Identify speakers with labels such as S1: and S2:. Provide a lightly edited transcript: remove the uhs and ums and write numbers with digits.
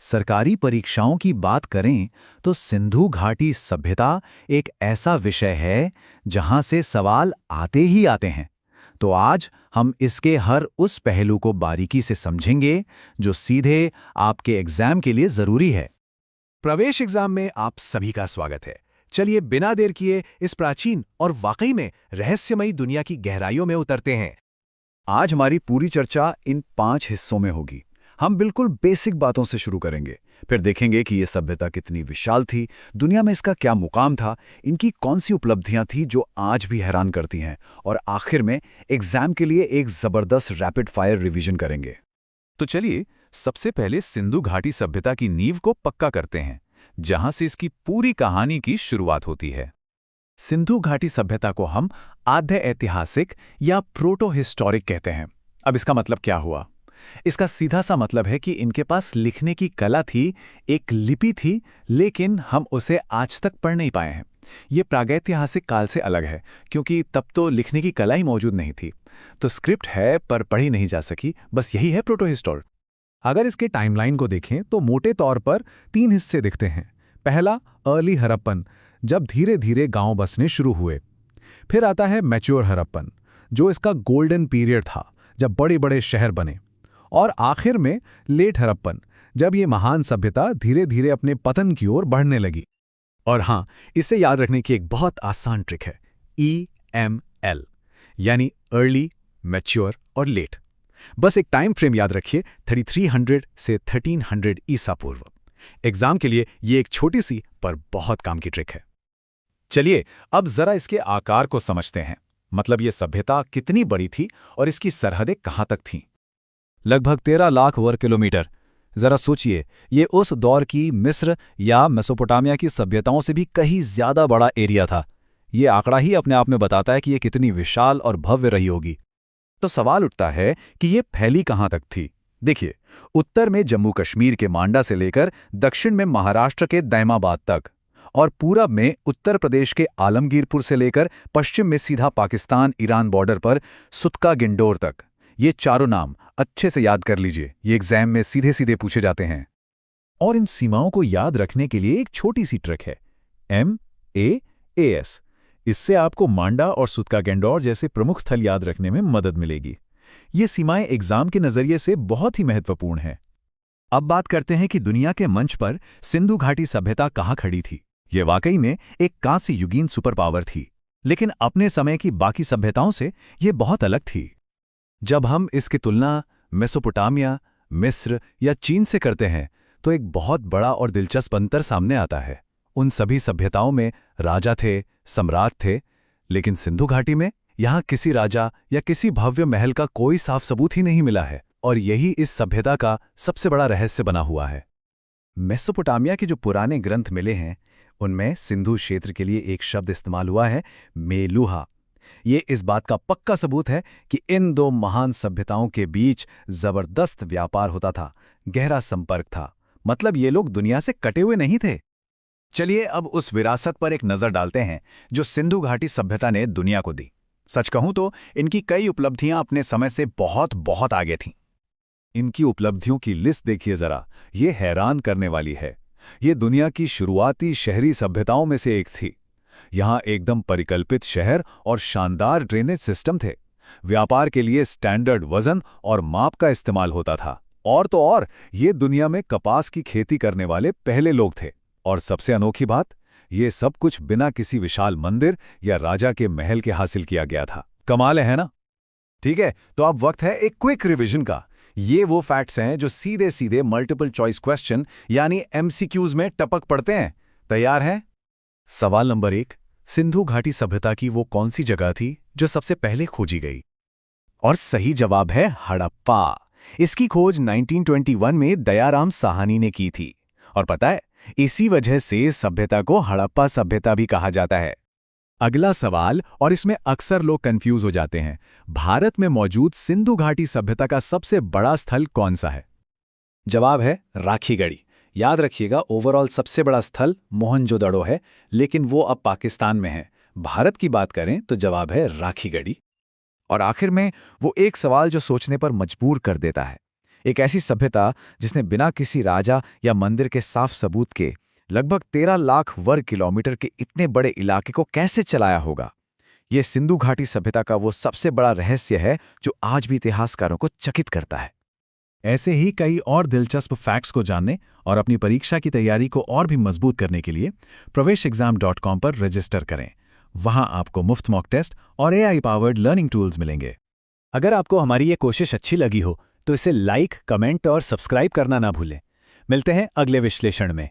S1: सरकारी परीक्षाओं की बात करें तो सिंधु घाटी सभ्यता एक ऐसा विषय है जहां से सवाल आते ही आते हैं। तो आज हम इसके हर उस पहलू को बारीकी से समझेंगे जो सीधे आपके एग्जाम के लिए जरूरी है।
S2: प्रवेश एग्जाम में आप सभी का स्वागत है। चलिए बिना देर किए इस प्राचीन और वाकई में रहस्यमयी दुनिया की गहराइयों में उतरते हैं।
S1: आज हमारी पूरी चर्चा इन 5 हिस्सों में होगी। हम बिल्कुल बेसिक बातों से शुरू करेंगे, फिर देखेंगे कि यह सभ्यता कितनी विशाल थी, दुनिया में इसका क्या मुकाम था, इनकी कौन सी उपलब्धियां थी जो आज भी हैरान करती हैं, और आखिर में एग्जाम के लिए एक जबरदस्त रैपिड फायर रिवीजन करेंगे।
S3: तो चलिए सबसे पहले सिंधु घाटी सभ्यता की नींव को पक्का करते हैं, जहां से इसकी पूरी कहानी की शुरुआत होती है।
S1: सिंधु घाटी सभ्यता को हम आद्य ऐतिहासिक या प्रोटो हिस्टोरिक कहते हैं। अब इसका मतलब क्या हुआ? इसका सीधा सा मतलब है कि इनके पास लिखने की कला थी, एक लिपि थी, लेकिन हम उसे आज तक पढ़ नहीं पाए हैं। ये प्रागैतिहासिक काल से अलग है, क्योंकि तब तो लिखने की कला ही मौजूद नहीं थी। तो स्क्रिप्ट है पर पढ़ी नहीं जा सकी, बस यही है प्रोटो हिस्टोरिक।
S2: अगर इसके टाइमलाइन को देखें तो मोटे तौर पर 3 हिस्से दिखते हैं। पहला अर्ली हड़प्पन, जब धीरे धीरे गांव बसने शुरू हुए। फिर आता है मैच्योर हड़प्पन, जो इसका गोल्डन पीरियड था, जब बड़े बड़े शहर बने। और आखिर में लेट हड़प्पन, जब ये महान सभ्यता धीरे धीरे अपने पतन की ओर बढ़ने लगी।
S1: और हाँ, इसे याद रखने की एक बहुत आसान ट्रिक है, EML, यानी अर्ली, मैच्योर और लेट। बस एक टाइम फ्रेम याद रखिए, 3300 से 1300 ईसा पूर्व। एग्जाम के लिए ये एक छोटी सी पर बहुत काम की ट्रिक है। चलिए अब जरा इसके आकार को समझते हैं। मतलब ये सभ्यता कितनी बड़ी थी और इसकी सरहदें कहां तक थीं? लगभग 13 लाख वर्ग किलोमीटर। जरा सोचिए, ये उस दौर की मिस्र या मेसोपोटामिया की सभ्यताओं से भी कहीं ज्यादा बड़ा एरिया था। ये आंकड़ा ही अपने आप में बताता है कि ये कितनी विशाल और भव्य रही होगी। तो सवाल उठता है कि ये फैली कहां तक थी? देखिए, उत्तर में जम्मू कश्मीर के मांडा से लेकर दक्षिण में महाराष्ट्र के दैमाबाद तक, और पूरब में उत्तर प्रदेश के आलमगीरपुर से लेकर पश्चिम में सीधा पाकिस्तान ईरान बॉर्डर पर सुतका गिंडोर तक। ये चारों नाम अच्छे से याद कर लीजिए, ये एग्जाम में सीधे सीधे पूछे जाते हैं। और इन सीमाओं को याद रखने के लिए एक छोटी सी ट्रिक है, MAAS। इससे आपको मांडा और सुतका गेंडोर जैसे प्रमुख स्थल याद रखने में मदद मिलेगी। ये सीमाएं एग्जाम के नजरिए से बहुत ही महत्वपूर्ण हैं। अब बात करते हैं कि दुनिया के मंच पर सिंधु घाटी सभ्यता कहाँ खड़ी थी। ये वाकई में एक कांस्य युगीन सुपर पावर थी, लेकिन अपने समय की बाकी सभ्यताओं से ये बहुत अलग थी। जब हम इसकी तुलना मेसोपोटामिया, मिस्र या चीन से करते हैं तो एक बहुत बड़ा और दिलचस्प अंतर सामने आता है। उन सभी सभ्यताओं में राजा थे, सम्राट थे, लेकिन सिंधु घाटी में यहाँ किसी राजा या किसी भव्य महल का कोई साफ सबूत ही नहीं मिला है, और यही इस सभ्यता का सबसे बड़ा रहस्य बना हुआ है। मेसोपोटामिया के जो पुराने ग्रंथ मिले हैं, उनमें सिंधु क्षेत्र के लिए एक शब्द इस्तेमाल हुआ है, मेलुहा। ये इस बात का पक्का सबूत है कि इन दो महान सभ्यताओं के बीच जबरदस्त व्यापार होता था, गहरा संपर्क था। मतलब ये लोग दुनिया से कटे हुए नहीं थे। चलिए अब उस विरासत पर एक नजर डालते हैं जो सिंधु घाटी सभ्यता ने दुनिया को दी। सच कहूं तो इनकी कई उपलब्धियां अपने समय से बहुत बहुत आगे थीं। इनकी उपलब्धियों की लिस्ट देखिए जरा, ये हैरान करने वाली है। ये दुनिया की शुरुआती शहरी सभ्यताओं में से एक थी। यहाँ एकदम परिकल्पित शहर और शानदार ड्रेनेज सिस्टम थे। व्यापार के लिए स्टैंडर्ड वजन और माप का इस्तेमाल होता था। और तो और ये दुनिया में कपास की खेती करने वाले पहले लोग थे। और सबसे अनोखी बात, ये सब कुछ बिना किसी विशाल मंदिर या राजा के महल के हासिल किया गया था। कमाल है ना? ठीक है, तो अब वक्त है एक क्विक रिवीजन का। ये वो फैक्ट्स हैं जो सीधे सीधे मल्टीपल चॉइस क्वेश्चन यानी MCQs में टपक पड़ते हैं। तैयार हैं? सवाल नंबर 1, सिंधु घाटी सभ्यता की वो कौन सी जगह थी जो सबसे पहले खोजी गई? और सही जवाब है हड़प्पा। इसकी खोज 1921 में दयाराम साहनी ने की थी। और पता है, इसी वजह से सभ्यता को हड़प्पा सभ्यता भी कहा जाता है। अगला सवाल, और इसमें अक्सर लोग कंफ्यूज हो जाते हैं, भारत में मौजूद सिंधु घाटी सभ्यता का सबसे बड़ा स्थल कौन सा है? जवाब है राखीगढ़ी। याद रखिएगा, ओवरऑल सबसे बड़ा स्थल मोहनजोदड़ो है, लेकिन वो अब पाकिस्तान में है। भारत की बात करें तो जवाब है राखीगढ़ी। और आखिर में वो एक सवाल जो सोचने पर मजबूर कर देता है,
S3: एक ऐसी सभ्यता जिसने बिना किसी राजा या मंदिर के साफ सबूत के लगभग 13 लाख वर्ग किलोमीटर के इतने बड़े इलाके को कैसे चलाया होगा। ये सिंधु घाटी सभ्यता का वो सबसे बड़ा रहस्य है जो आज भी इतिहासकारों को चकित करता है।
S1: ऐसे ही कई और दिलचस्प फैक्ट्स को जानने और अपनी परीक्षा की तैयारी को और भी मजबूत करने के लिए praveshexam.com पर रजिस्टर करें। वहां आपको मुफ्त मॉक टेस्ट और AI पावर्ड लर्निंग टूल्स मिलेंगे।
S4: अगर आपको हमारी ये कोशिश अच्छी लगी हो तो इसे लाइक, कमेंट और सब्सक्राइब करना ना भूलें। मिलते हैं अगले विश्लेषण में।